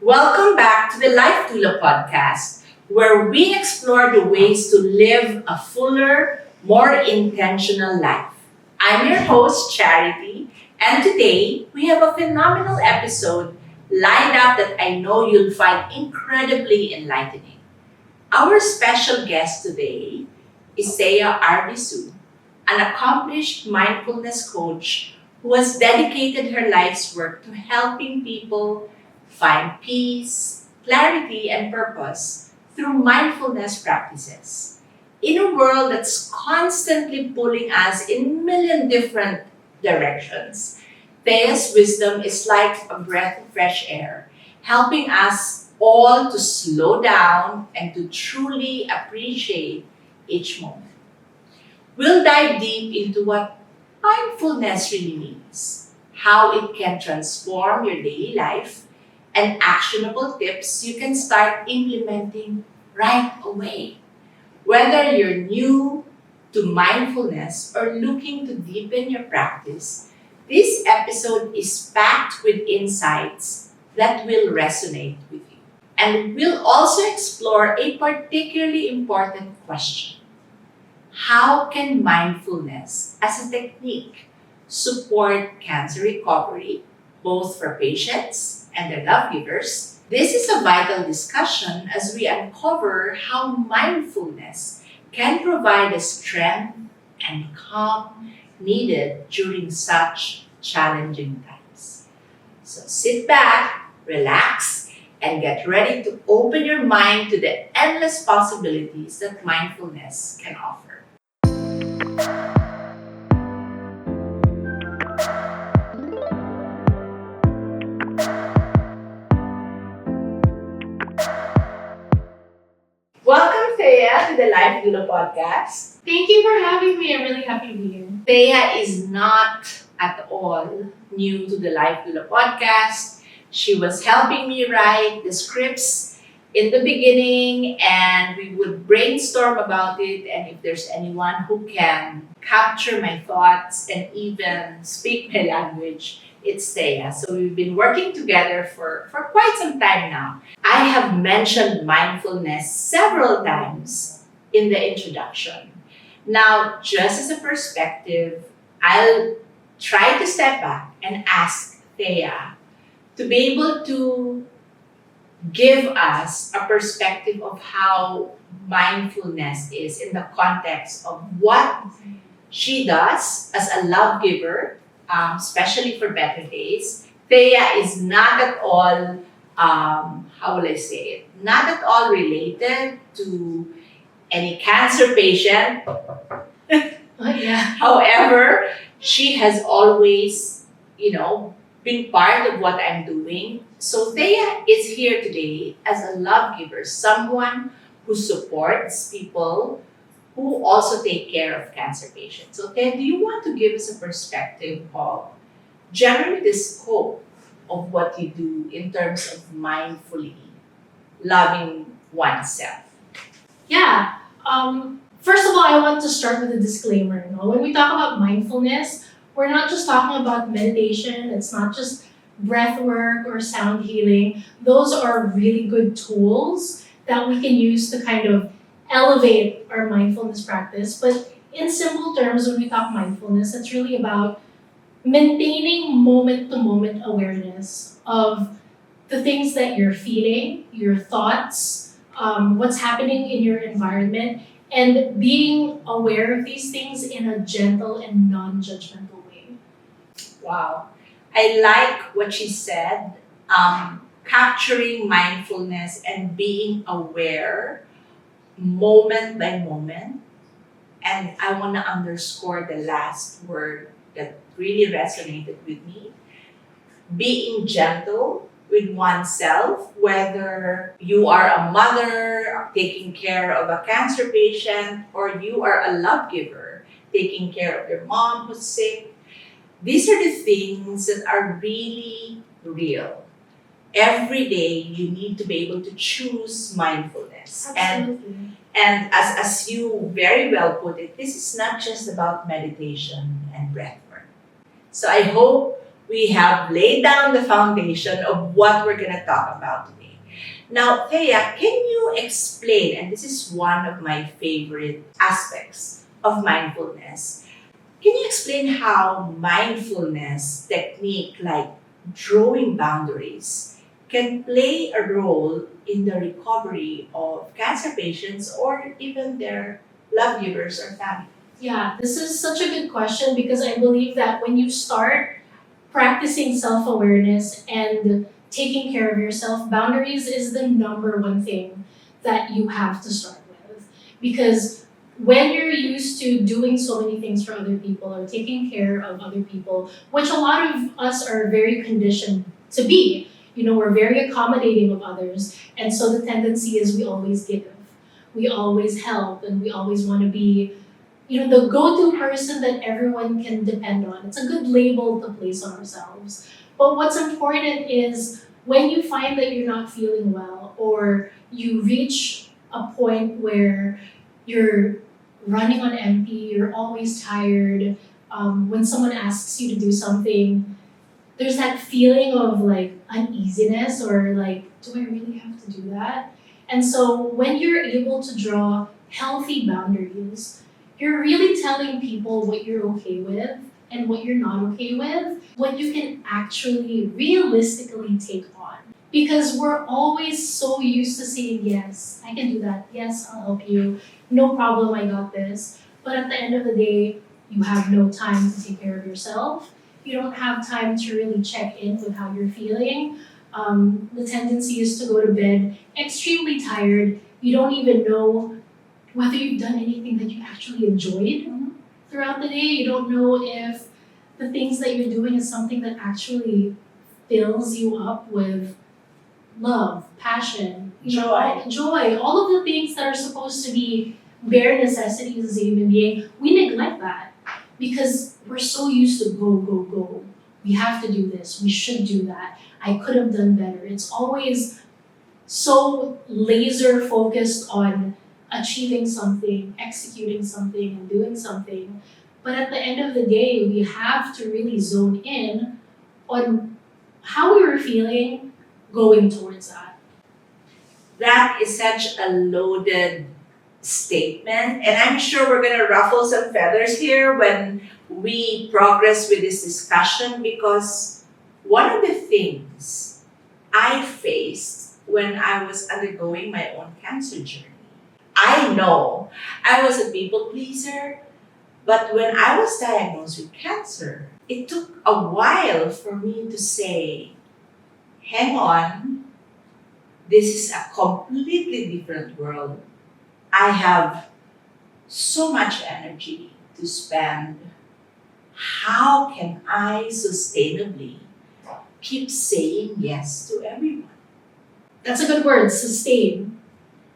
Welcome back to the Life Doula Podcast, where we explore the ways to live a fuller, more intentional life. I'm your host, Charity, and today we have a phenomenal episode lined up that I know you'll find incredibly enlightening. Our special guest today is Thea Arvisu, an accomplished mindfulness coach who has dedicated her life's work to helping people find peace, clarity, and purpose through mindfulness practices. In a world that's constantly pulling us in a million different directions, Thea's wisdom is like a breath of fresh air, helping us all to slow down and to truly appreciate each moment. We'll dive deep into what mindfulness really means, how it can transform your daily life, and actionable tips you can start implementing right away. Whether you're new to mindfulness or looking to deepen your practice, this episode is packed with insights that will resonate with you. And we'll also explore a particularly important question. How can mindfulness as a technique support cancer recovery, both for patients and their love givers? This is a vital discussion as we uncover how mindfulness can provide the strength and calm needed during such challenging times. So sit back, relax, and get ready to open your mind to the endless possibilities that mindfulness can offer. Welcome, Thea, to the Life Doula Podcast. Thank you for having me. I'm really happy to be here. Thea is not at all new to the Life Doula Podcast. She was helping me write the scripts in the beginning, and we would brainstorm about it. And if there's anyone who can capture my thoughts and even speak my language, it's Thea. So we've been working together for quite some time now. I have mentioned mindfulness several times in the introduction. Now, just as a perspective, I'll try to step back and ask Thea to be able to give us a perspective of how mindfulness is in the context of what she does as a love giver, especially for better days. Thea is not at all, how will I say it, not at all related to any cancer patient. Oh, yeah. However, she has always, been part of what I'm doing. So Thea is here today as a love giver, someone who supports people who also take care of cancer patients. So Thea, do you want to give us a perspective of generally the scope of what you do in terms of mindfully loving oneself? Yeah. First of all, I want to start with a disclaimer. When we talk about mindfulness, we're not just talking about meditation. It's not just breath work or sound healing. Those are really good tools that we can use to kind of elevate our mindfulness practice. But in simple terms, when we talk mindfulness, it's really about maintaining moment-to-moment awareness of the things that you're feeling, your thoughts, what's happening in your environment, and being aware of these things in a gentle and non-judgmental way. Wow. I like what she said, capturing mindfulness and being aware moment by moment. And I want to underscore the last word that really resonated with me. Being gentle with oneself, whether you are a mother taking care of a cancer patient or you are a love giver taking care of your mom who's sick. These are the things that are really real. Every day you need to be able to choose mindfulness. Absolutely. And as you very well put it, this is not just about meditation and breath work. So I hope we have laid down the foundation of what we're going to talk about today. Now, Thea, can you explain, and this is one of my favorite aspects of mindfulness, can you explain how mindfulness technique like drawing boundaries can play a role in the recovery of cancer patients or even their love givers or family? Yeah, this is such a good question because I believe that when you start practicing self awareness and taking care of yourself, boundaries is the number one thing that you have to start with. Because when you're used to doing so many things for other people or taking care of other people, which a lot of us are very conditioned to be, we're very accommodating of others. And so the tendency is we always give, we always help, and we always want to be the go-to person that everyone can depend on. It's a good label to place on ourselves. But what's important is when you find that you're not feeling well or you reach a point where you're running on empty, you're always tired, when someone asks you to do something, there's that feeling of like uneasiness or like, do I really have to do that? And so when you're able to draw healthy boundaries, you're really telling people what you're okay with and what you're not okay with, what you can actually realistically take on. Because we're always so used to saying, yes, I can do that. Yes, I'll help you. No problem, I got this. But at the end of the day, you have no time to take care of yourself. You don't have time to really check in with how you're feeling. The tendency is to go to bed extremely tired. You don't even know whether you've done anything that you actually enjoyed throughout the day. You don't know if the things that you're doing is something that actually fills you up with love, passion, joy, all of the things that are supposed to be bare necessities as a human being. We neglect that because we're so used to go, go, go. We have to do this. We should do that. I could have done better. It's always so laser focused on achieving something, executing something, and doing something. But at the end of the day, we have to really zone in on how we were feeling going towards that. That is such a loaded statement, and I'm sure we're going to ruffle some feathers here when we progress with this discussion, because one of the things I faced when I was undergoing my own cancer journey, I know I was a people pleaser, but when I was diagnosed with cancer, it took a while for me to say, hang on, this is a completely different world. I have so much energy to spend. How can I sustainably keep saying yes to everyone? That's a good word, sustain.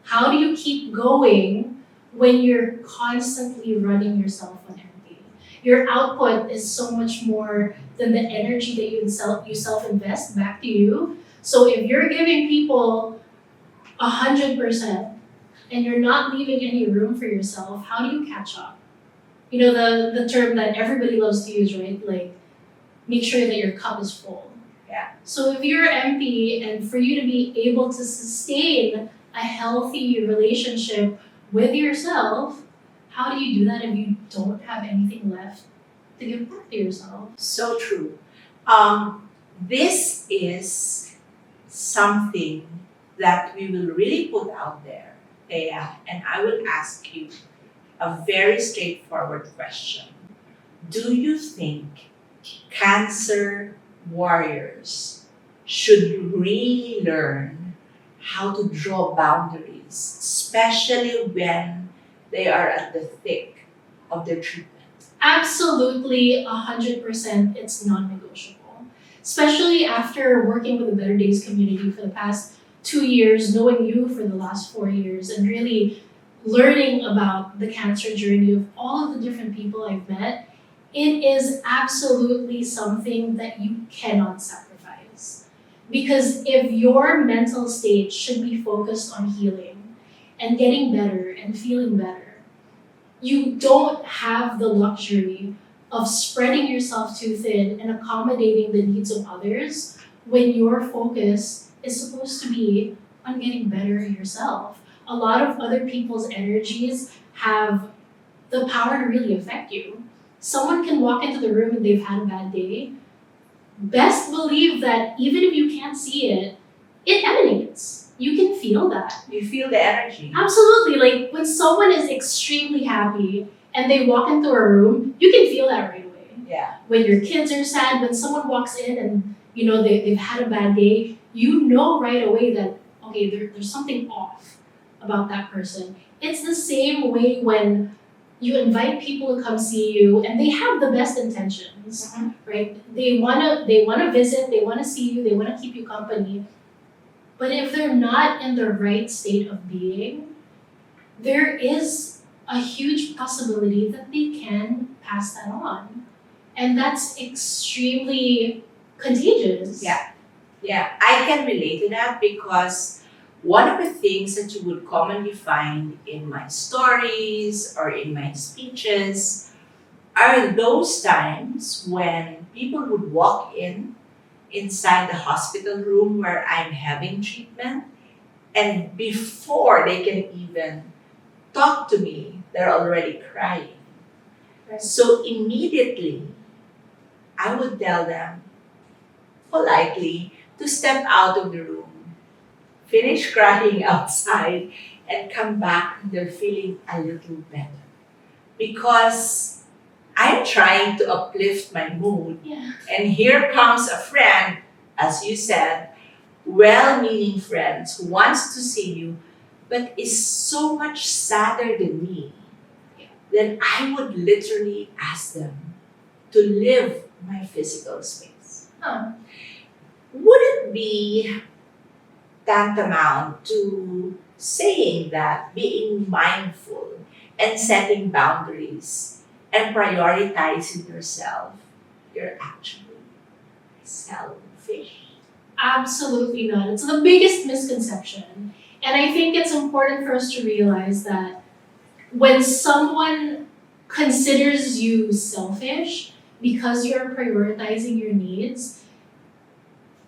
How do you keep going when you're constantly running yourself on empty? Your output is so much more than the energy that you self-invest back to you. So if you're giving people 100% and you're not leaving any room for yourself, how do you catch up? The term that everybody loves to use, right? Like, make sure that your cup is full. Yeah. So if you're empty, and for you to be able to sustain a healthy relationship with yourself, how do you do that if you don't have anything left to give back to yourself? So true. This is something that we will really put out there, Thea, and I will ask you a very straightforward question. Do you think cancer warriors should really learn how to draw boundaries, especially when they are at the thick of their treatment? Absolutely, 100%, it's non-negotiable. Especially after working with the Better Days community for the past 2 years, knowing you for the last 4 years, and really learning about the cancer journey of all of the different people I've met, it is absolutely something that you cannot sacrifice. Because if your mental state should be focused on healing and getting better and feeling better, you don't have the luxury of spreading yourself too thin and accommodating the needs of others when your focus is supposed to be on getting better yourself. A lot of other people's energies have the power to really affect you. Someone can walk into the room and they've had a bad day. Best believe that even if you can't see it, it emanates. You can feel that. You feel the energy. Absolutely. Like when someone is extremely happy and they walk into a room, you can feel that right away. Yeah. When your kids are sad, when someone walks in and they've had a bad day, you know right away that, okay, there's something off about that person. It's the same way when you invite people to come see you and they have the best intentions, right? They wanna visit, they wanna see you, they wanna keep you company. But if they're not in the right state of being, there is a huge possibility that they can pass that on. And that's extremely contagious. Yeah, I can relate to that because one of the things that you would commonly find in my stories or in my speeches are those times when people would walk inside the hospital room where I'm having treatment, and before they can even talk to me, they're already crying. Right. So immediately, I would tell them politely to step out of the room, finish crying outside, and come back and they're feeling a little better. Because I'm trying to uplift my mood. Yeah. And here comes a friend, as you said, well-meaning friends who wants to see you, but is so much sadder than me. Then I would literally ask them to leave my physical space. Huh. Would it be tantamount to saying that being mindful and setting boundaries and prioritizing yourself, you're actually selfish? Absolutely not. It's the biggest misconception. And I think it's important for us to realize that when someone considers you selfish because you're prioritizing your needs,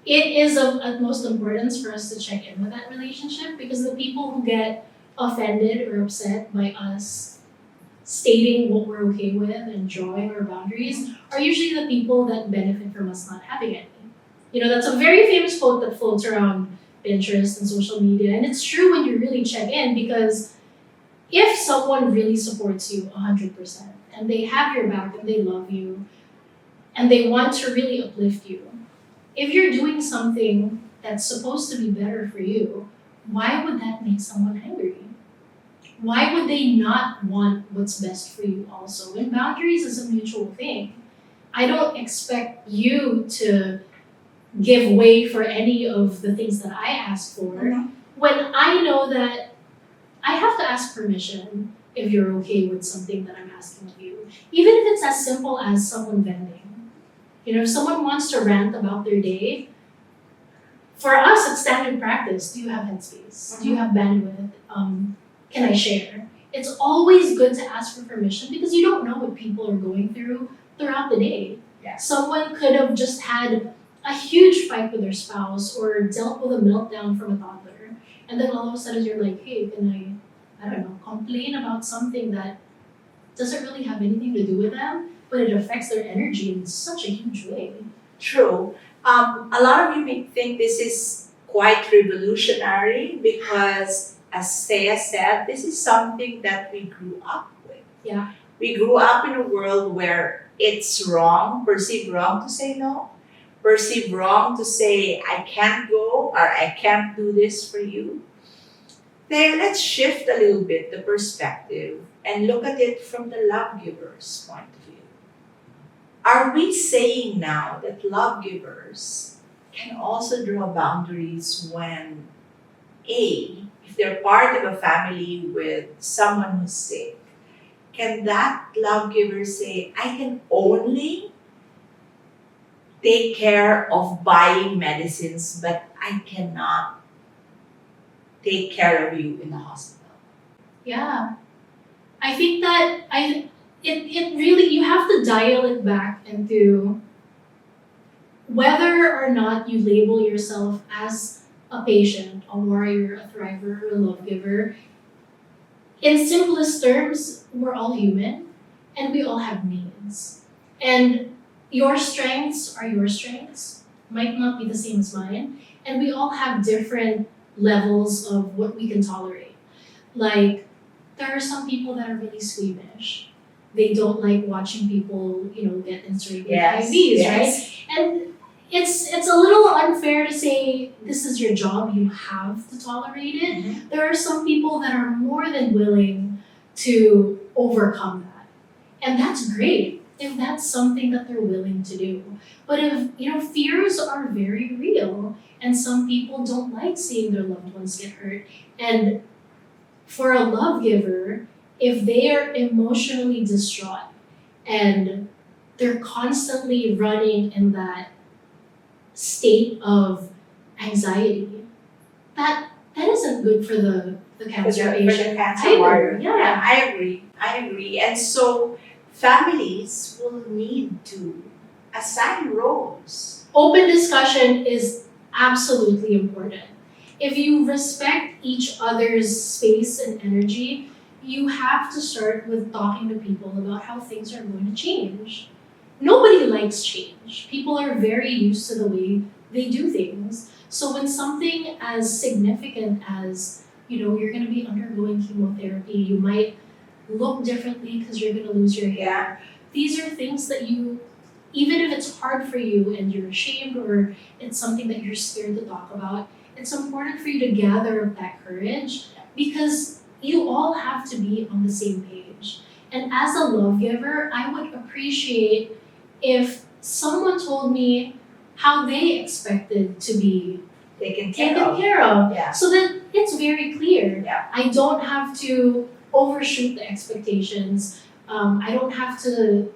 it is of utmost importance for us to check in with that relationship, because the people who get offended or upset by us stating what we're okay with and drawing our boundaries are usually the people that benefit from us not having any. That's a very famous quote that floats around Pinterest and social media, and it's true when you really check in, because if someone really supports you 100% and they have your back and they love you and they want to really uplift you, if you're doing something that's supposed to be better for you, why would that make someone angry? Why would they not want what's best for you also? And boundaries is a mutual thing. I don't expect you to give way for any of the things that I ask for when I know that I have to ask permission if you're okay with something that I'm asking of you. Even if it's as simple as someone venting. If someone wants to rant about their day, for us it's standard practice. Do you have headspace? Do you have bandwidth? Can I share? It's always good to ask for permission because you don't know what people are going through throughout the day. Yeah. Someone could have just had a huge fight with their spouse or dealt with a meltdown from a toddler. And then all of a sudden you're like, hey, can I don't know, complain about something that doesn't really have anything to do with them, but it affects their energy in such a huge way. True. A lot of you may think this is quite revolutionary because, as Thea said, this is something that we grew up with. Yeah. We grew up in a world where it's wrong, perceived wrong to say no, perceived wrong to say, I can't go or I can't do this for you. Then let's shift a little bit the perspective and look at it from the love giver's point of view. Are we saying now that love givers can also draw boundaries when, A, if they're part of a family with someone who's sick, can that love giver say, I can only take care of buying medicines, but I cannot take care of you in the hospital? Yeah. I think that it really, you have to dial it back into whether or not you label yourself as a patient, a warrior, a thriver, or a love giver. In simplest terms, we're all human and we all have needs. And your strengths are your strengths, might not be the same as mine. And we all have different levels of what we can tolerate. Like, there are some people that are really squeamish. They don't like watching people, get inserted with IVs, right? And it's a little unfair to say this is your job, you have to tolerate it. Mm-hmm. There are some people that are more than willing to overcome that. And that's great if that's something that they're willing to do. But if, fears are very real and some people don't like seeing their loved ones get hurt. And for a love giver, if they are emotionally distraught and they're constantly running in that state of anxiety, that isn't good for the cancer patient. For the cancer either. warrior. Yeah. I agree. And so families will need to assign roles. Open discussion is absolutely important. If you respect each other's space and energy, you have to start with talking to people about how things are going to change. Nobody likes change. People are very used to the way they do things. So when something as significant as, you're going to be undergoing chemotherapy, you might look differently because you're going to lose your hair. These are things that you, even if it's hard for you and you're ashamed or it's something that you're scared to talk about, it's important for you to gather up that courage because you all have to be on the same page. And as a love giver, I would appreciate if someone told me how they expected to be taken taken care of. care of. Yeah. So that it's very clear. Yeah. I don't have to overshoot the expectations. I don't have to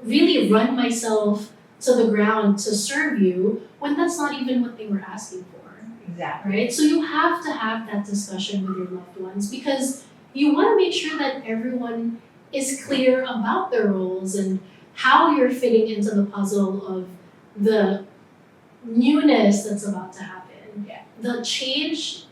really run myself to the ground to serve you when that's not even what they were asking for. Exactly. Right? So you have to have that discussion with your loved ones because you want to make sure that everyone is clear about their roles and how you're fitting into the puzzle of the newness that's about to happen. Yeah. The change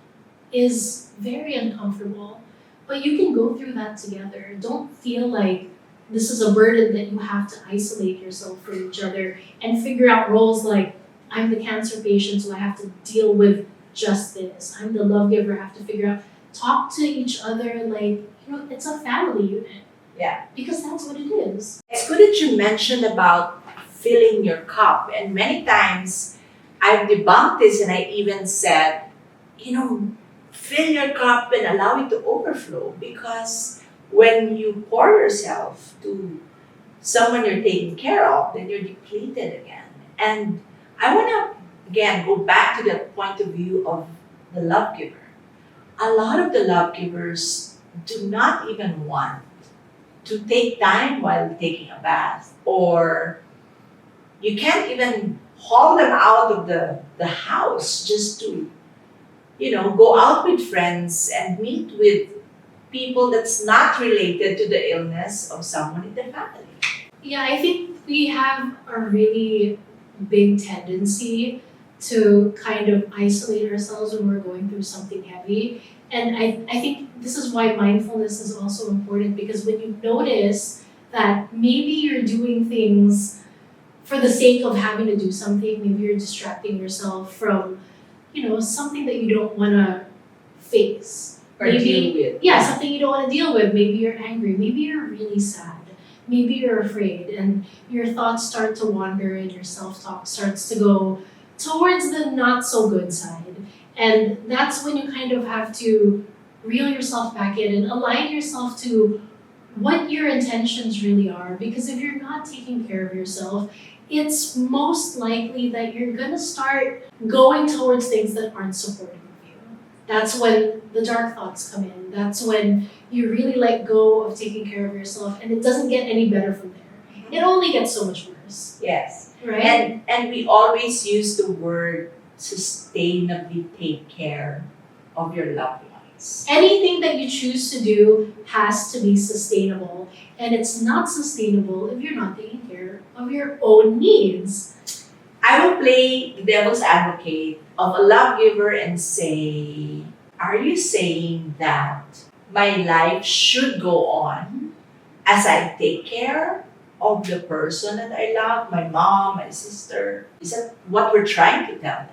is very uncomfortable, but you can go through that together. Don't feel like this is a burden that you have to isolate yourself from each other and figure out roles like, I'm the cancer patient, so I have to deal with just this. I'm the love giver, I have to figure out. Talk to each other like, it's a family unit. Yeah. Because that's what it is. It's good that you mentioned about filling your cup. And many times I've debunked this and I even said, fill your cup and allow it to overflow. Because when you pour yourself to someone you're taking care of, then you're depleted again. And I want to, again, go back to the point of view of the love giver. A lot of the love givers do not even want to take time while taking a bath, or you can't even haul them out of the house just to, go out with friends and meet with people that's not related to the illness of someone in the family. Yeah, I think we have a really big tendency to kind of isolate ourselves when we're going through something heavy. And I think this is why mindfulness is also important, because when you notice that maybe you're doing things for the sake of having to do something, maybe you're distracting yourself from, something that you don't want to face. Or deal with. Yeah, something you don't want to deal with. Maybe you're angry, maybe you're really sad. Maybe you're afraid and your thoughts start to wander and your self-talk starts to go towards the not so good side. And that's when you kind of have to reel yourself back in and align yourself to what your intentions really are. Because if you're not taking care of yourself, it's most likely that you're going to start going towards things that aren't supportive of you. That's when the dark thoughts come in. That's when you really let go of taking care of yourself, and it doesn't get any better from there. It only gets so much worse. Yes. Right? And we always use the word sustainably take care of your loved one. Anything that you choose to do has to be sustainable. And it's not sustainable if you're not taking care of your own needs. I will play the devil's advocate of a love giver and say, are you saying that my life should go on as I take care of the person that I love, my mom, my sister? Is that what we're trying to tell them?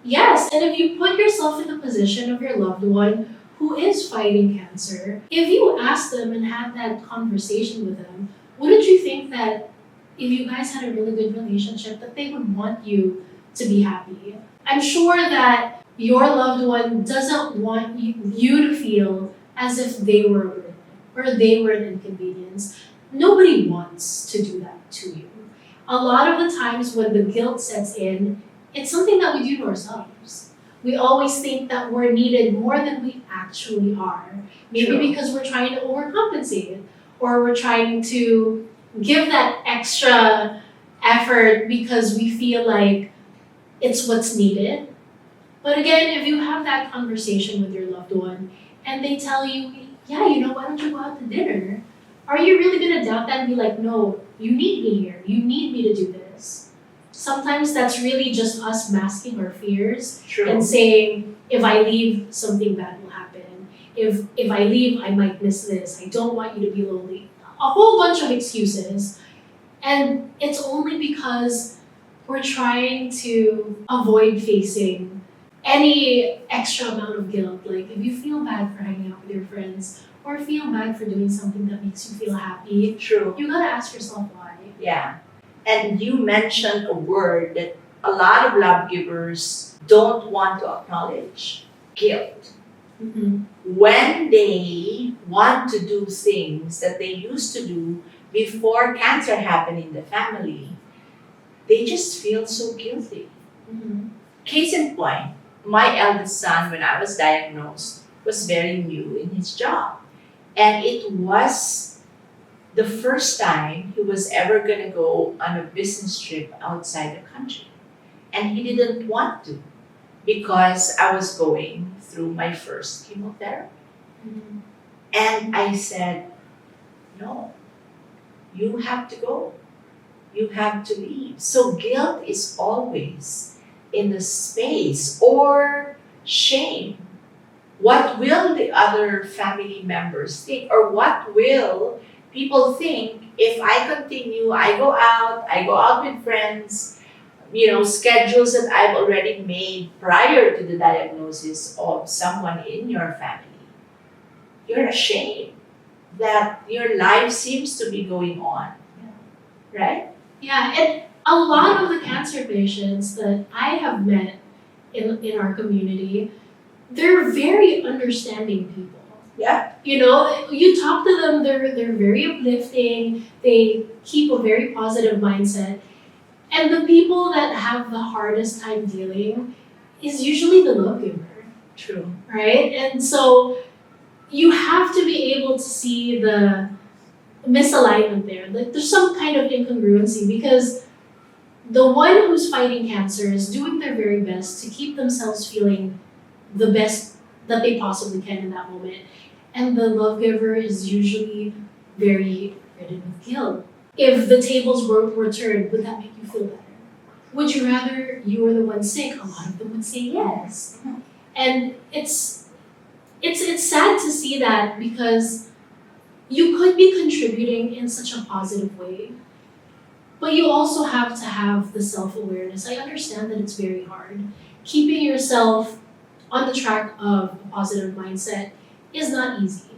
Yes, and if you put yourself in the position of your loved one who is fighting cancer, if you asked them and had that conversation with them, wouldn't you think that if you guys had a really good relationship, that they would want you to be happy? I'm sure that your loved one doesn't want you to feel as if they were a burden or they were an inconvenience. Nobody wants to do that to you. A lot of the times when the guilt sets in, it's something that we do to ourselves. We always think that we're needed more than we actually are. Maybe True. because we're trying to overcompensate or we're trying to give that extra effort because we feel like it's what's needed. But again, if you have that conversation with your loved one and they tell you, yeah, why don't you go out to dinner? Are you really going to doubt that and be like, no, you need me here. You need me to do this. Sometimes that's really just us masking our fears True. and saying, if I leave, something bad will happen. If I leave, I might miss this. I don't want you to be lonely. A whole bunch of excuses. And it's only because we're trying to avoid facing any extra amount of guilt. Like if you feel bad for hanging out with your friends or feel bad for doing something that makes you feel happy, True. you gotta ask yourself why. Yeah. And you mentioned a word that a lot of love givers don't want to acknowledge: guilt. Mm-hmm. When they want to do things that they used to do before cancer happened in the family, they just feel so guilty. Mm-hmm. Case in point, my eldest son, when I was diagnosed, was very new in his job. And it was the first time he was ever going to go on a business trip outside the country. And he didn't want to because I was going through my first chemotherapy. Mm-hmm. And I said, no, you have to go. You have to leave. So guilt is always in the space or shame. What will the other family members think? Or what will people think if I continue, I go out with friends, schedules that I've already made prior to the diagnosis of someone in your family? You're ashamed that your life seems to be going on, right? Yeah, and a lot of the cancer patients that I have met in our community, they're very understanding people. Yeah. You talk to them, they're very uplifting, they keep a very positive mindset. And the people that have the hardest time dealing is usually the love giver, True. right? And so you have to be able to see the misalignment there. Like there's some kind of incongruency because the one who's fighting cancer is doing their very best to keep themselves feeling the best that they possibly can in that moment. And the love giver is usually very ridden with guilt. If the tables were turned, would that make you feel better? Would you rather you were the one sick? A lot of them would say yes. And it's sad to see that because you could be contributing in such a positive way, but you also have to have the self-awareness. I understand that it's very hard. Keeping yourself on the track of a positive mindset is not easy.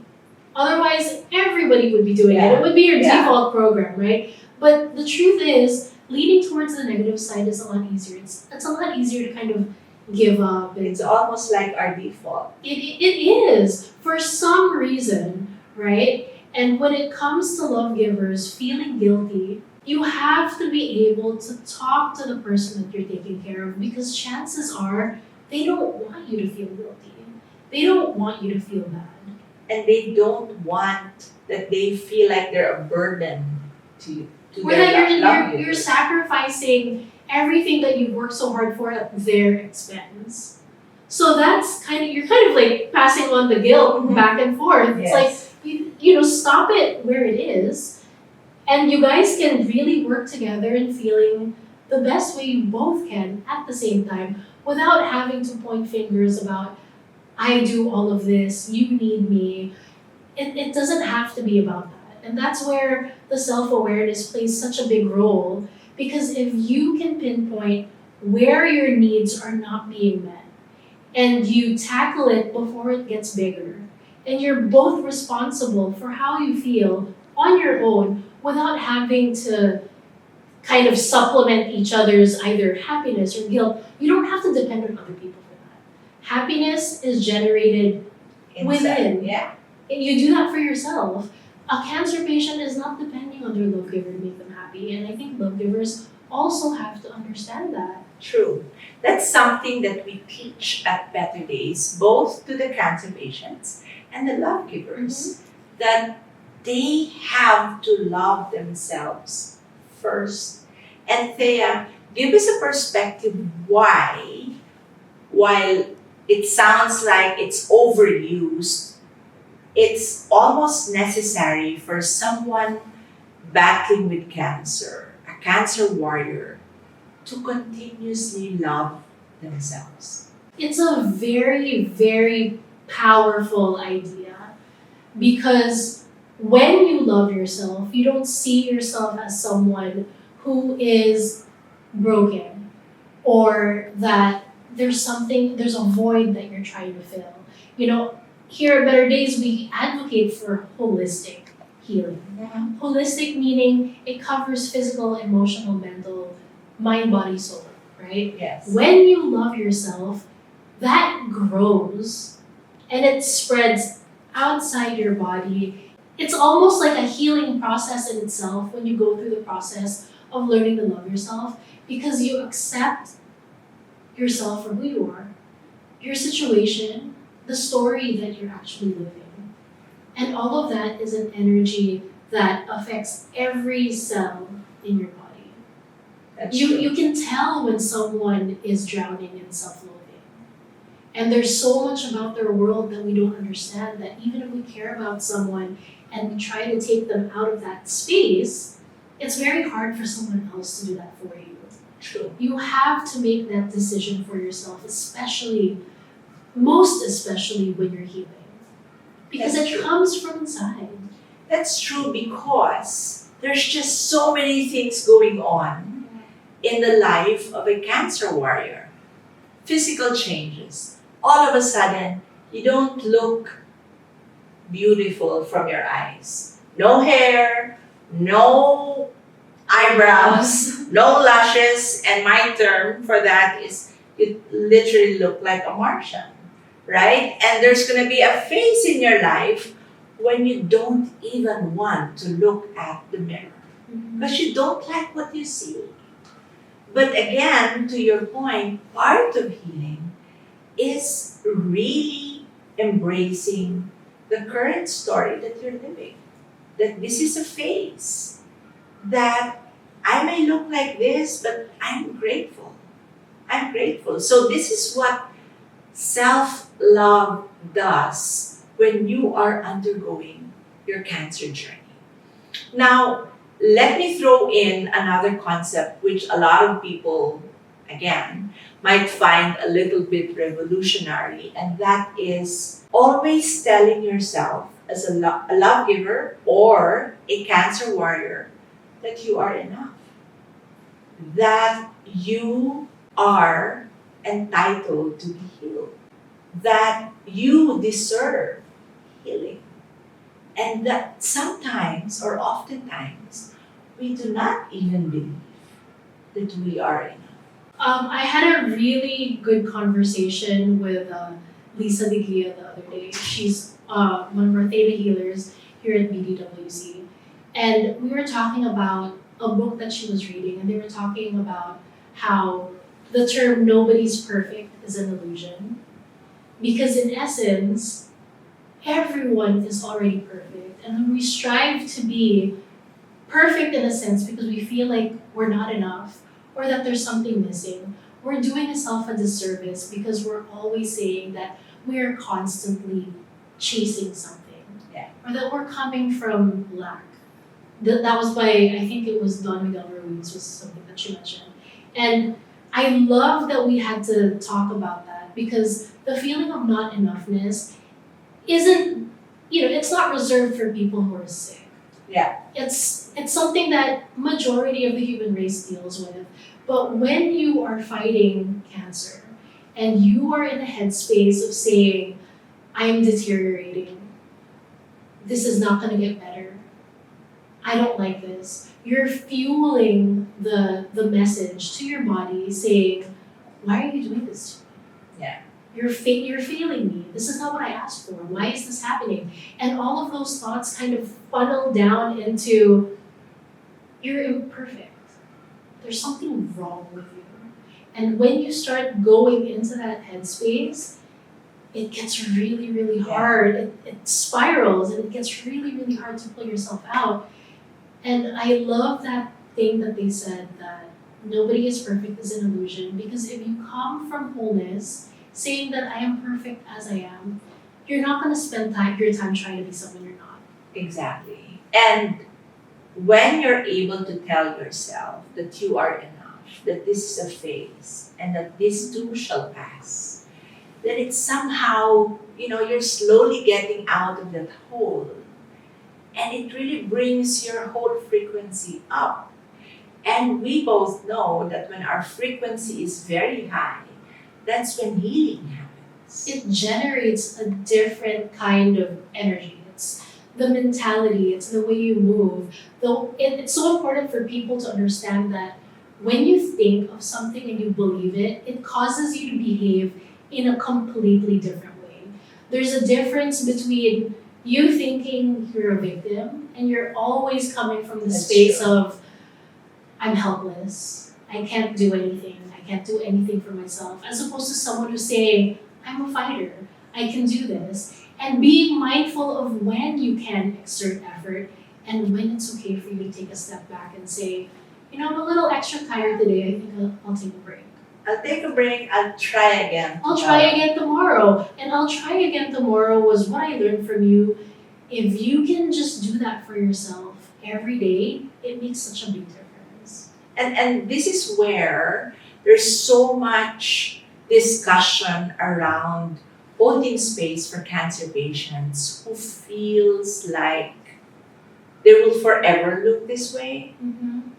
Otherwise, everybody would be doing it. It would be your default program, right? But the truth is, leaning towards the negative side is a lot easier. It's a lot easier to kind of give up. It's almost like our default. It is, for some reason, right? And when it comes to love givers feeling guilty, you have to be able to talk to the person that you're taking care of because chances are they don't want you to feel guilty. They don't want you to feel bad. And they don't want that they feel like they're a burden to Or their that love you're givers. sacrificing everything that you've worked so hard for at their expense. So that's you're kind of like passing on the guilt back and forth. It's like, stop it where it is. And you guys can really work together in feeling the best way you both can at the same time without having to point fingers about, I do all of this, you need me. It doesn't have to be about that. And that's where the self-awareness plays such a big role, because if you can pinpoint where your needs are not being met and you tackle it before it gets bigger, and you're both responsible for how you feel on your own without having to kind of supplement each other's either happiness or guilt, you don't have to depend on other people for that. Happiness is generated within. Yeah. You do that for yourself. A cancer patient is not depending on their love giver to make them happy. And I think love givers also have to understand that. True. That's something that we teach at Better Days, both to the cancer patients and the love givers, that they have to love themselves first. And Thea, give us a perspective why, while it sounds like it's overused, it's almost necessary for someone battling with cancer, a cancer warrior, to continuously love themselves. It's a very, very powerful idea, because when you love yourself, you don't see yourself as someone who is broken, or that there's a void that you're trying to fill. Here at Better Days, we advocate for holistic healing. Holistic meaning it covers physical, emotional, mental, mind, body, soul, right? Yes. When you love yourself, that grows and it spreads outside your body. It's almost like a healing process in itself when you go through the process of learning to love yourself, because you accept yourself for who you are, your situation, the story that you're actually living. And all of that is an energy that affects every cell in your body. That's true. You can tell when someone is drowning in self-loathing. And there's so much about their world that we don't understand, that even if we care about someone and we try to take them out of that space, it's very hard for someone else to do that for you. True. You have to make that decision for yourself, most especially when you're healing. Because That's it true. comes from inside. That's true, because there's just so many things going on in the life of a cancer warrior. Physical changes. All of a sudden, you don't look beautiful from your eyes. No hair, no eyebrows, no lashes, and my term for that is you literally look like a Martian, right? And there's going to be a phase in your life when you don't even want to look at the mirror because you don't like what you see. But again, to your point, part of healing is really embracing the current story that you're living. That this is a phase, that I may look like this, but I'm grateful. I'm grateful. So this is what self-love does when you are undergoing your cancer journey. Now, let me throw in another concept which a lot of people, again, might find a little bit revolutionary, and that is always telling yourself as a love giver or a cancer warrior that you are enough, that you are entitled to be healed, that you deserve healing, and that sometimes or oftentimes we do not even believe that we are enough. I had a really good conversation with Lisa Diglia the other day. She's one of our theta healers here at BDWC. And we were talking about a book that she was reading, and they were talking about how the term nobody's perfect is an illusion. Because in essence, everyone is already perfect. And when we strive to be perfect in a sense because we feel like we're not enough or that there's something missing, we're doing ourselves a disservice because we're always saying that we're constantly chasing something. Yeah. Or that we're coming from lack. That was by, I think it was Don Miguel Ruiz was something that she mentioned. And I love that we had to talk about that because the feeling of not enoughness isn't, it's not reserved for people who are sick. Yeah. It's something that majority of the human race deals with. But when you are fighting cancer and you are in a headspace of saying, I'm deteriorating, this is not going to get better, I don't like this, you're fueling the message to your body saying, why are you doing this to me? Yeah. You're failing me. This is not what I asked for. Why is this happening? And all of those thoughts kind of funnel down into, you're imperfect. There's something wrong with you. And when you start going into that headspace, it gets really, really hard. It spirals and it gets really, really hard to pull yourself out. And I love that thing that they said that nobody is perfect is an illusion, because if you come from wholeness, saying that I am perfect as I am, you're not going to spend your time trying to be someone you're not. Exactly. And when you're able to tell yourself that you are enough, that this is a phase, and that this too shall pass, then it's somehow, you're slowly getting out of that hole. And it really brings your whole frequency up. And we both know that when our frequency is very high, that's when healing happens. It generates a different kind of energy. It's the mentality, it's the way you move. Though it's so important for people to understand that when you think of something and you believe it, it causes you to behave in a completely different way. There's a difference between you thinking you're a victim and you're always coming from the space of, I'm helpless, I can't do anything, I can't do anything for myself, as opposed to someone who's saying, I'm a fighter, I can do this. And being mindful of when you can exert effort and when it's okay for you to take a step back and say, I'm a little extra tired today, I think I'll take a break. I'll take a break, I'll try again. I'll try again tomorrow. And I'll try again tomorrow was what I learned from you. If you can just do that for yourself every day, it makes such a big difference. And this is where there's so much discussion around holding space for cancer patients who feels like they will forever look this way,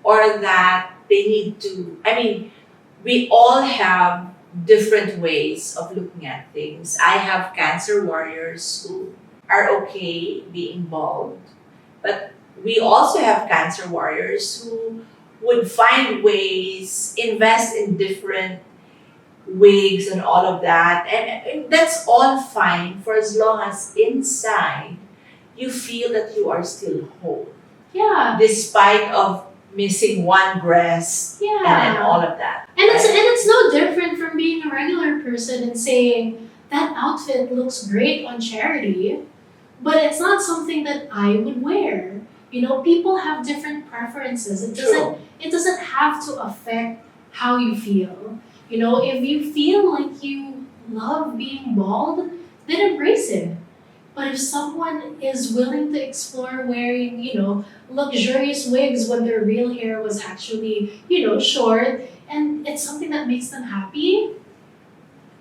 or that they need to, we all have different ways of looking at things. I have cancer warriors who are okay being bald, but we also have cancer warriors who would find ways, invest in different wigs and all of that, and that's all fine for as long as inside you feel that you are still whole. Yeah. Despite of missing one breast and all of that. And it's no different from being a regular person and saying, that outfit looks great on Charity, but it's not something that I would wear. People have different preferences. It doesn't have to affect how you feel. If you feel like you love being bald, then embrace it. But if someone is willing to explore wearing, luxurious wigs when their real hair was actually, short, and it's something that makes them happy,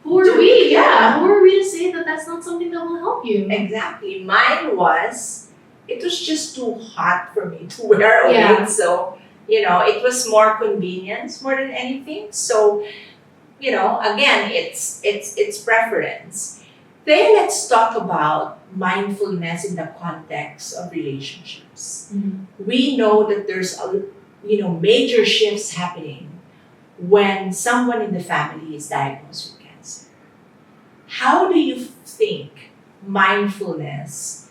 who are we? Yeah, who are we to say that that's not something that will help you? Exactly. Mine was, it was just too hot for me to wear a wig. So, it was more convenience more than anything. So, again, it's preference. Then let's talk about mindfulness in the context of relationships. We know that there's major shifts happening when someone in the family is diagnosed with cancer. How do you think mindfulness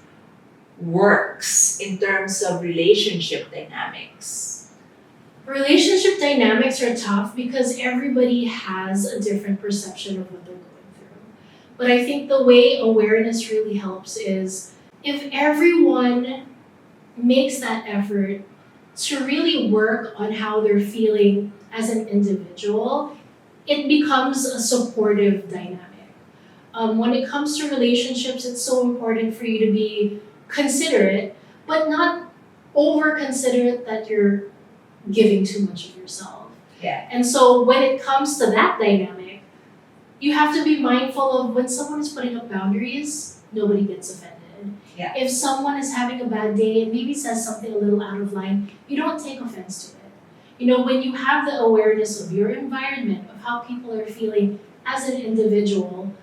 works in terms of relationship dynamics? Relationship dynamics are tough because everybody has a different perception of what they're going through. But I think the way awareness really helps is if everyone makes that effort to really work on how they're feeling as an individual, it becomes a supportive dynamic. When it comes to relationships, it's so important for you to be considerate, but not over considerate that you're giving too much of yourself. Yeah. And so when it comes to that dynamic, you have to be mindful of when someone is putting up boundaries, nobody gets offended. Yeah. If someone is having a bad day and maybe says something a little out of line, you don't take offense to it. You know, when you have the awareness of your environment, of how people are feeling as an individual,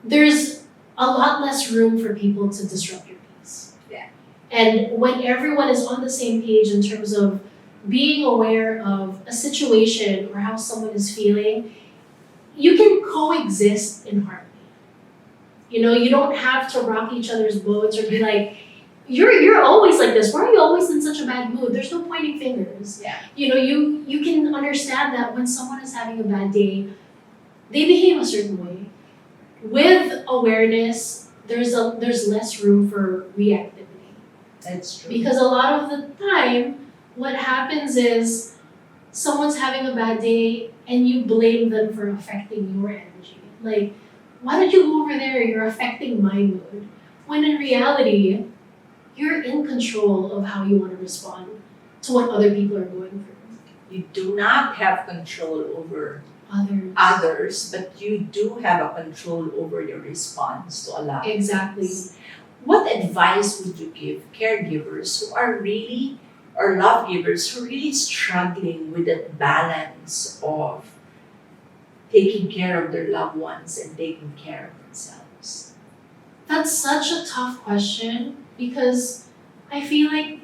there's a lot less room for people to disrupt your peace. Yeah. And when everyone is on the same page in terms of being aware of a situation or how someone is feeling, you can coexist in harmony. You know, you don't have to rock each other's boats or be like, you're always like this. Why are you always in such a bad mood? There's no pointing fingers. Yeah. You know, you can understand that when someone is having a bad day, they behave a certain way. With awareness, there's less room for reactivity. That's true. Because a lot of the time, what happens is someone's having a bad day and you blame them for affecting your energy. Like, why don't you go over there? You're affecting my mood. When in reality, you're in control of how you want to respond to what other people are going through. You do not have control over others, but you do have a control over your response to a lot. Exactly. What advice would you give caregivers who are really, or love givers who are really struggling with that balance of taking care of their loved ones and taking care of themselves? That's such a tough question because I feel like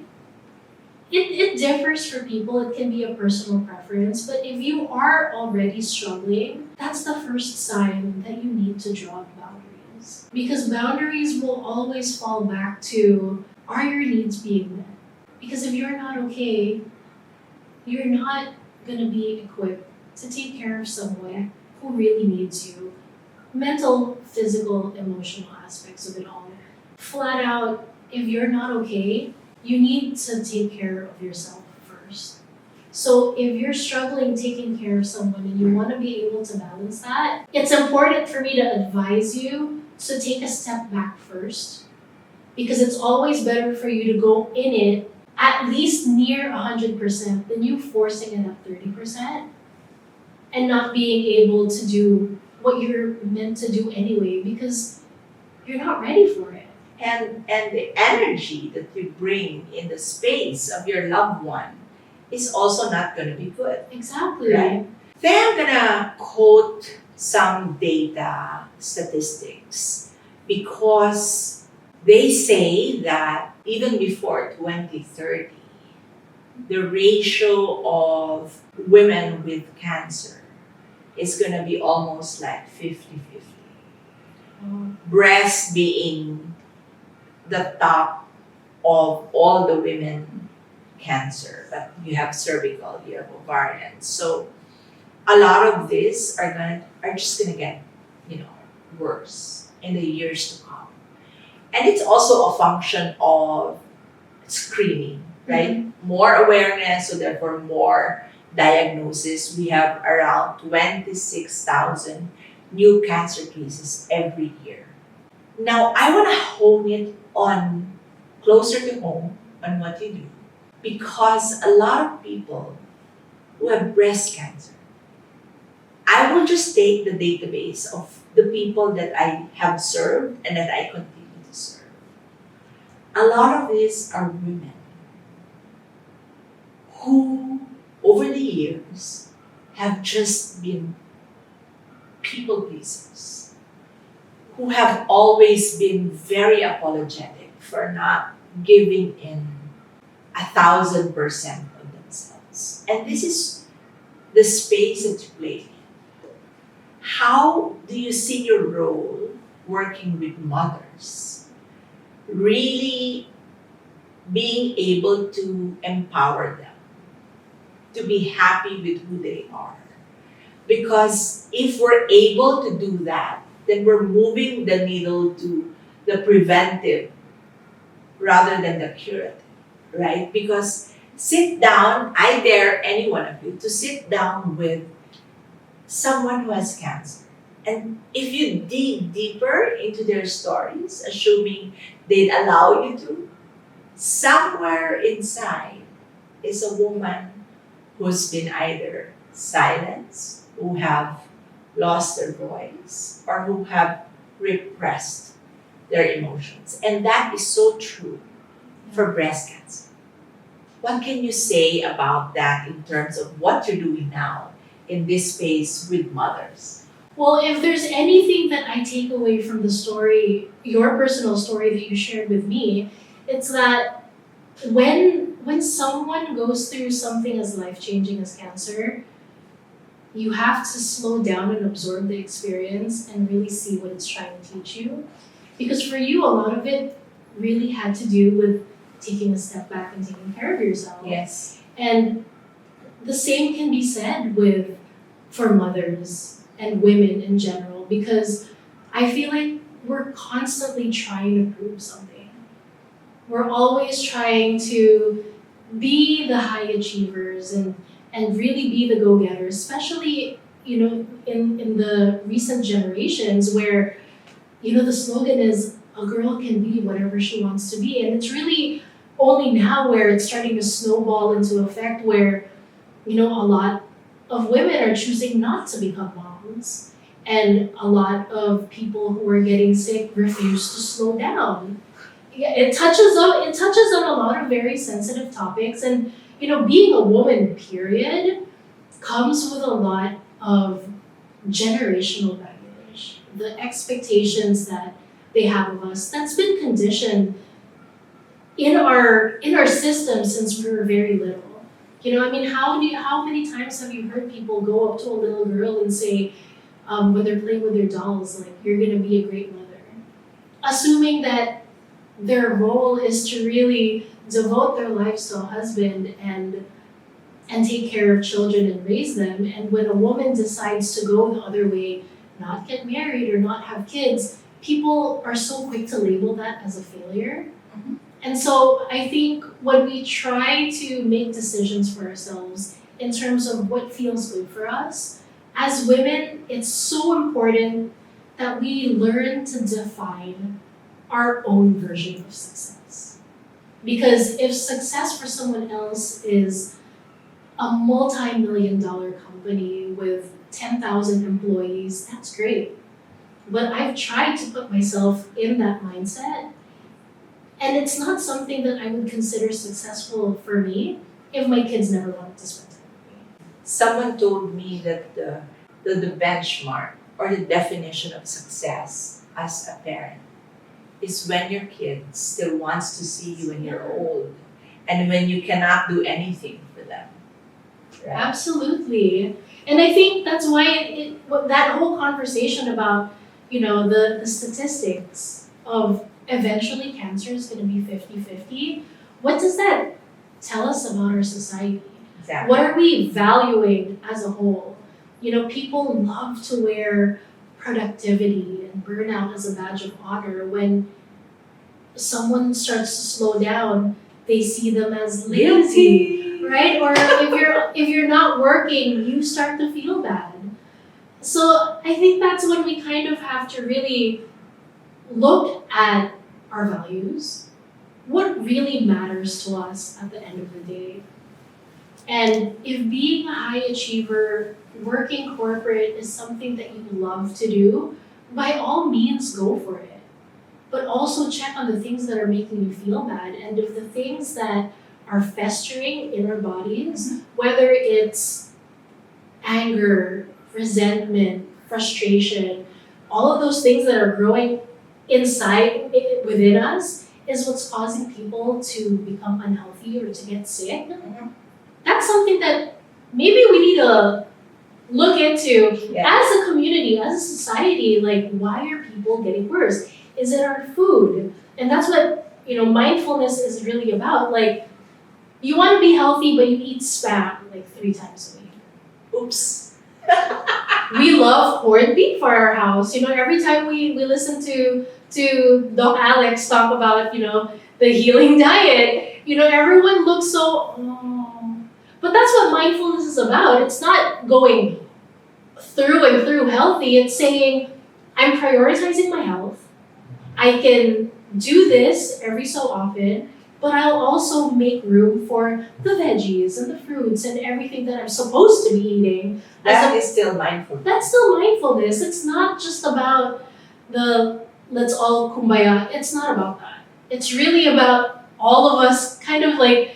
it differs for people. It can be a personal preference, but if you are already struggling, that's the first sign that you need to draw boundaries. Because boundaries will always fall back to, are your needs being met? Because if you're not okay, you're not going to be equipped to take care of someone who really needs you. Mental, physical, emotional aspects of it all. Flat out, if you're not okay, you need to take care of yourself first. So if you're struggling taking care of someone and you want to be able to balance that, it's important for me to advise you to take a step back first, because it's always better for you to go in it at least near 100% than you forcing it at 30% and not being able to do what you're meant to do anyway because you're not ready for it. And the energy that you bring in the space of your loved one is also not going to be good. Exactly. Right. Then I'm going to quote some data statistics because they say that even before 2030, the ratio of women with cancer is going to be almost like 50-50. Breast being the top of all the women cancer, but you have cervical, you have ovarian. So a lot of this are just gonna get, worse in the years to come. And it's also a function of screening, right? Mm-hmm. More awareness, so therefore more diagnosis. We have around 26,000 new cancer cases every year. Now, I want to hone it on closer to home on what you do, because a lot of people who have breast cancer, I will just take the database of the people that I have served and that I continue to serve. A lot of these are women who, over the years, have just been people pleasers, who have always been very apologetic for not giving in 1,000% of themselves. And this is the space that you play in. How do you see your role working with mothers? Really being able to empower them to be happy with who they are. Because if we're able to do that, then we're moving the needle to the preventive rather than the curative, right? Because sit down, I dare any one of you to sit down with someone who has cancer. And if you dig deeper into their stories, assuming they'd allow you to, somewhere inside is a woman who's been either silenced, who have lost their voice, or who have repressed their emotions. And that is so true for breast cancer. What can you say about that in terms of what you're doing now in this space with mothers? Well, if there's anything that I take away from the story, your personal story that you shared with me, it's that when someone goes through something as life-changing as cancer, you have to slow down and absorb the experience and really see what it's trying to teach you. Because for you, a lot of it really had to do with taking a step back and taking care of yourself. Yes. And the same can be said for mothers and women in general, because I feel like we're constantly trying to prove something. We're always trying to be the high achievers and really be the go-getters, especially, in the recent generations where, the slogan is a girl can be whatever she wants to be. And it's really only now where it's starting to snowball into effect where, a lot of women are choosing not to become moms. And a lot of people who are getting sick refuse to slow down. Yeah, it touches on a lot of very sensitive topics. And, being a woman, period, comes with a lot of generational baggage. The expectations that they have of us, that's been conditioned in our system since we were very little. How many times have you heard people go up to a little girl and say, when they're playing with their dolls, like, you're gonna be a great mother, assuming that their role is to really devote their lives to a husband and take care of children and raise them. And when a woman decides to go the other way, not get married or not have kids, people are so quick to label that as a failure. Mhm. And so I think when we try to make decisions for ourselves in terms of what feels good for us, as women, it's so important that we learn to define our own version of success. Because if success for someone else is a multi-million-dollar company with 10,000 employees, that's great. But I've tried to put myself in that mindset, and it's not something that I would consider successful for me if my kids never wanted to spend time with me. Someone told me that the benchmark or the definition of success as a parent is when your kid still wants to see you when you're old and when you cannot do anything for them. Right? Absolutely. And I think that's why that whole conversation about, the statistics of eventually cancer is going to be 50-50, what does that tell us about our society? Exactly. What are we valuing as a whole? People love to wear productivity and burnout as a badge of honor. When someone starts to slow down, they see them as lazy, right? Or if you're not working, you start to feel bad. So I think that's when we kind of have to really look at our values, what really matters to us at the end of the day. And if being a high achiever, working corporate is something that you love to do, by all means go for it. But also check on the things that are making you feel bad. And if the things that are festering in our bodies, whether it's anger, resentment, frustration, all of those things that are growing inside within us is what's causing people to become unhealthy or to get sick. Mhm. That's something that maybe we need to look into as a community, as a society. Like, why are people getting worse? Is it our food? And that's what, mindfulness is really about. Like, you want to be healthy, but you eat Spam like 3 times a week. Oops. We love corned beef for our house. Every time we listen to Doc Alex talk about, the healing diet, everyone looks so, oh. But that's what mindfulness is about. It's not going, through and through healthy, it's saying, I'm prioritizing my health. I can do this every so often, but I'll also make room for the veggies and the fruits and everything that I'm supposed to be eating. That is still mindfulness. That's still mindfulness. It's not just about the let's all kumbaya. It's not about that. It's really about all of us kind of like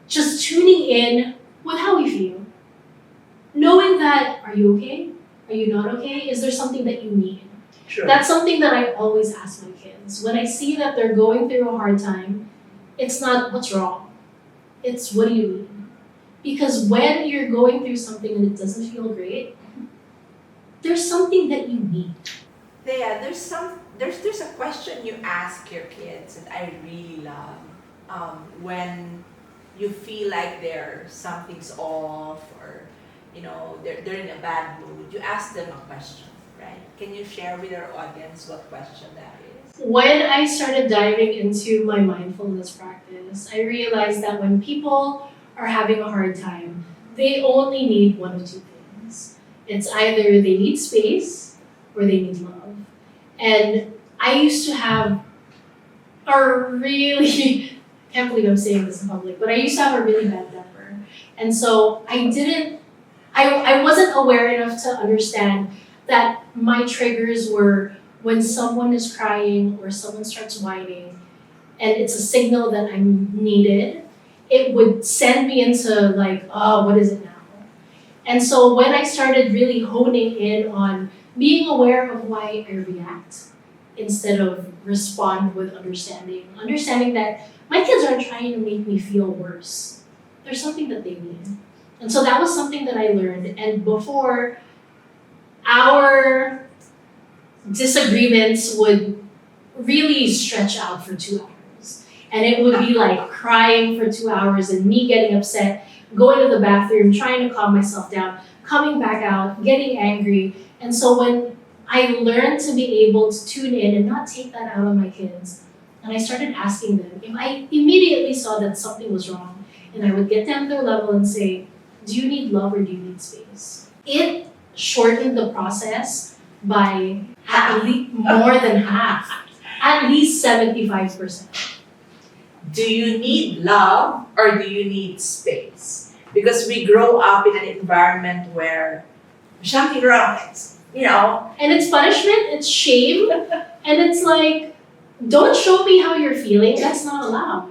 just tuning in with how we feel. Knowing that, are you okay? Are you not okay? Is there something that you need? Sure. That's something that I always ask my kids. When I see that they're going through a hard time, it's not what's wrong. It's what do you need? Because when you're going through something and it doesn't feel great, there's something that you need. Thea, there's a question you ask your kids that I really love. When you feel like something's off or they're in a bad mood, you ask them a question, right? Can you share with our audience what question that is? When I started diving into my mindfulness practice, I realized that when people are having a hard time, they only need one of two things. It's either they need space or they need love. And I used to have a really, can't believe I'm saying this in public, but I used to have a really bad temper. And so I wasn't aware enough to understand that my triggers were when someone is crying or someone starts whining and it's a signal that I'm needed, it would send me into like, oh, what is it now? And so when I started really honing in on being aware of why I react instead of respond with understanding that my kids aren't trying to make me feel worse. There's something that they need. And so that was something that I learned. And before, our disagreements would really stretch out for 2 hours. And it would be like crying for 2 hours and me getting upset, going to the bathroom, trying to calm myself down, coming back out, getting angry. And so when I learned to be able to tune in and not take that out on my kids, and I started asking them, if I immediately saw that something was wrong, and I would get down to their level and say, do you need love or do you need space? It shortened the process by at least more than half, at least 75%. Do you need love or do you need space? Because we grow up in an environment where something wrong is, And it's punishment, it's shame, and it's like, don't show me how you're feeling, that's not allowed.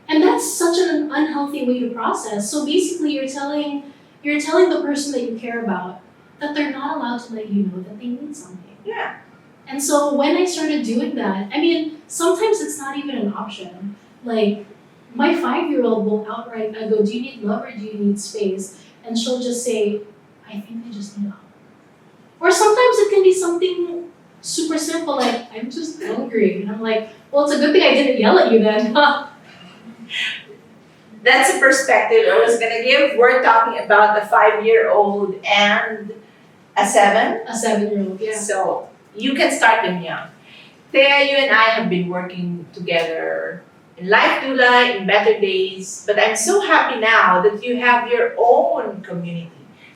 And that's such an unhealthy way to process. So basically you're telling the person that you care about that they're not allowed to let you know that they need something. Yeah. And so when I started doing that, sometimes it's not even an option. Like, my 5-year-old will outright, I go, do you need love or do you need space? And she'll just say, I think I just need love. Or sometimes it can be something super simple, like, I'm just hungry. And I'm like, well, it's a good thing I didn't yell at you then. That's a perspective I was going to give. We're talking about a 5-year-old and a 7. A 7-year-old, yeah. So you can start them young. Thea, you and I have been working together in Life Doula, in Better Days, but I'm so happy now that you have your own community.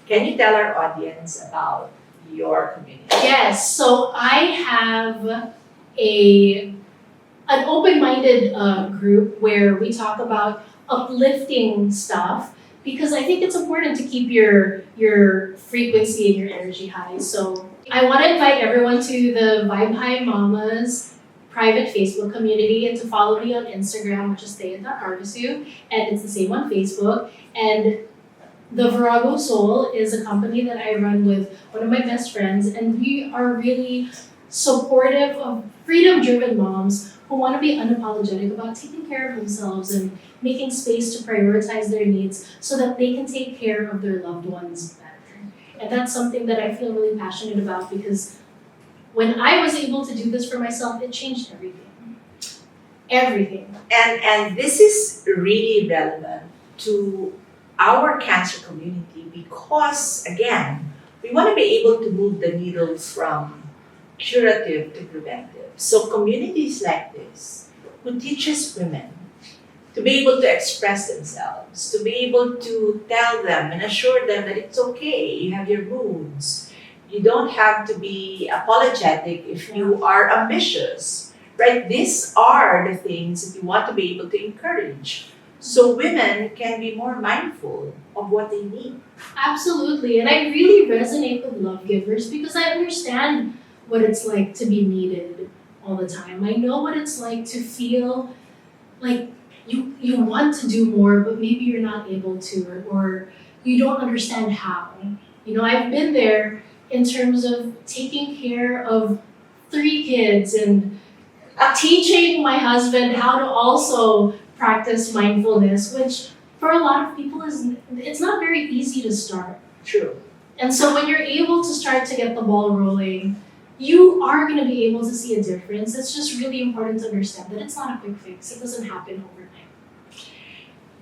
Can you tell our audience about your community? Yes, so I have an open-minded group where we talk about uplifting stuff because I think it's important to keep your frequency and your energy high. So I want to invite everyone to the Vibe High Mamas private Facebook community and to follow me on Instagram, which is Thea Arvisu, and it's the same on Facebook. And the Virago Soul is a company that I run with one of my best friends, and we are really supportive of freedom-driven moms who want to be unapologetic about taking care of themselves and making space to prioritize their needs so that they can take care of their loved ones better. And that's something that I feel really passionate about because when I was able to do this for myself, it changed everything. Everything. And this is really relevant to our cancer community because, again, we want to be able to move the needle from curative to preventive. So communities like this who teaches women to be able to express themselves, to be able to tell them and assure them that it's okay, you have your moods. You don't have to be apologetic if you are ambitious, right? These are the things that you want to be able to encourage. So women can be more mindful of what they need. Absolutely. And I really resonate with love givers because I understand what it's like to be needed all the time. I know what it's like to feel like you want to do more, but maybe you're not able to, or you don't understand how. I've been there in terms of taking care of 3 kids and teaching my husband how to also practice mindfulness, which for a lot of people it's not very easy to start. True. And so when you're able to start to get the ball rolling, you are going to be able to see a difference. It's just really important to understand that it's not a quick fix. It doesn't happen overnight.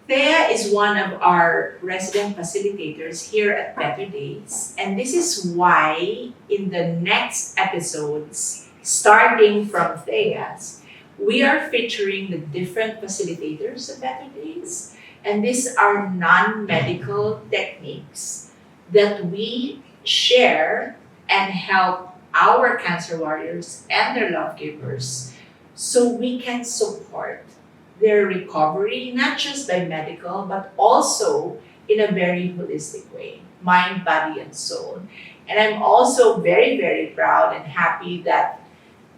Thea is one of our resident facilitators here at Better Days. And this is why in the next episodes, starting from Thea's, we are featuring the different facilitators at Better Days. And these are non-medical techniques that we share and help our cancer warriors and their love givers so we can support their recovery, not just by medical, but also in a very holistic way, mind, body, and soul. And I'm also very, very proud and happy that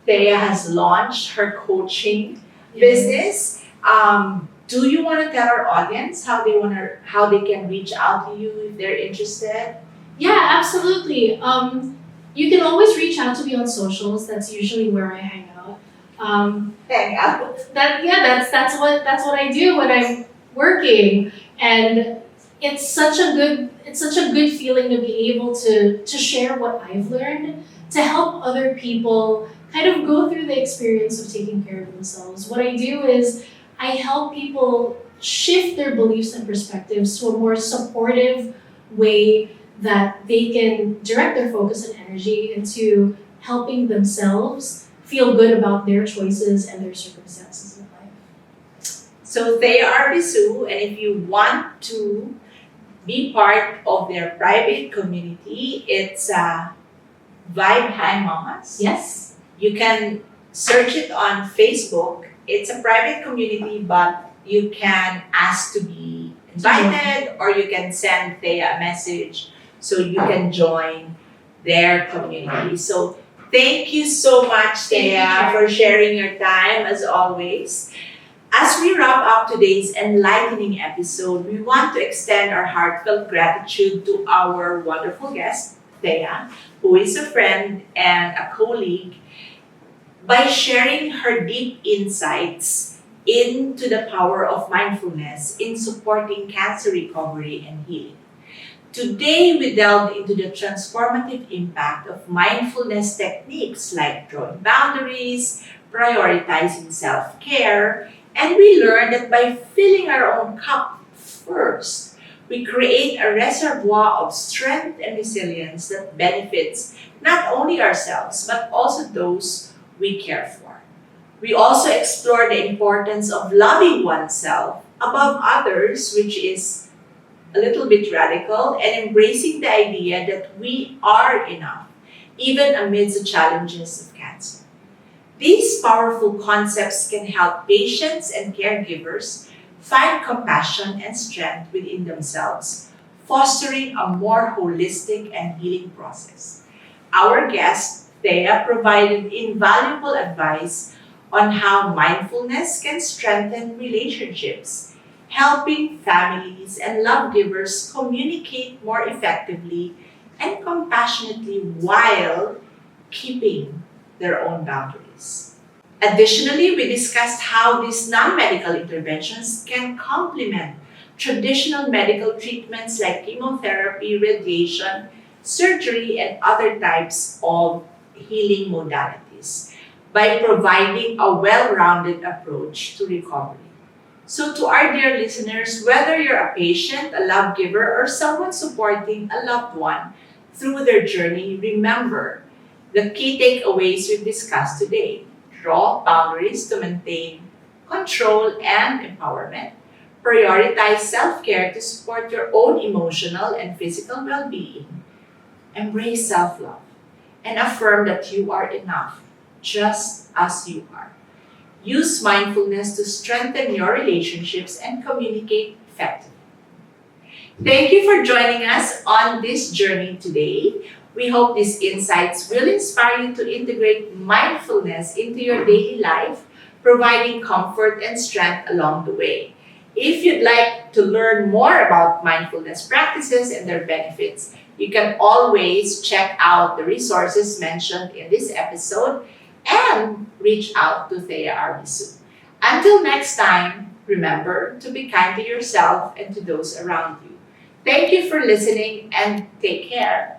Thea has launched her coaching business. Do you want to tell our audience how they can reach out to you if they're interested? Yeah, absolutely. You can always reach out to me on socials. That's usually where I hang out. Hang out. That's what I do when I'm working, and it's such a good feeling to be able to share what I've learned to help other people kind of go through the experience of taking care of themselves. What I do is I help people shift their beliefs and perspectives to a more supportive way that they can direct their focus and energy into helping themselves feel good about their choices and their circumstances in life. So Thea Arvisu, and if you want to be part of their private community, it's Vibe High Mamas. Yes. You can search it on Facebook. It's a private community, but you can ask to be invited or you can send Thea a message so you can join their community. So thank you so much, Thea, for sharing your time as always. As we wrap up today's enlightening episode, we want to extend our heartfelt gratitude to our wonderful guest, Thea, who is a friend and a colleague, by sharing her deep insights into the power of mindfulness in supporting cancer recovery and healing. Today, we delved into the transformative impact of mindfulness techniques like drawing boundaries, prioritizing self-care, and we learned that by filling our own cup first, we create a reservoir of strength and resilience that benefits not only ourselves, but also those we care for. We also explore the importance of loving oneself above others, which is a little bit radical, and embracing the idea that we are enough, even amidst the challenges of cancer. These powerful concepts can help patients and caregivers find compassion and strength within themselves, fostering a more holistic and healing process. Our guest, Thea, provided invaluable advice on how mindfulness can strengthen relationships, helping families and love givers communicate more effectively and compassionately while keeping their own boundaries. Additionally, we discussed how these non-medical interventions can complement traditional medical treatments like chemotherapy, radiation, surgery, and other types of healing modalities by providing a well-rounded approach to recovery. So to our dear listeners, whether you're a patient, a love giver, or someone supporting a loved one through their journey, remember the key takeaways we've discussed today. Draw boundaries to maintain control, and empowerment. Prioritize self-care to support your own emotional and physical well-being. Embrace self-love and affirm that you are enough, just as you are. Use mindfulness to strengthen your relationships and communicate effectively. Thank you for joining us on this journey today. We hope these insights will inspire you to integrate mindfulness into your daily life, providing comfort and strength along the way. If you'd like to learn more about mindfulness practices and their benefits, you can always check out the resources mentioned in this episode and reach out to Thea Arvisu. Until next time, remember to be kind to yourself and to those around you. Thank you for listening and take care.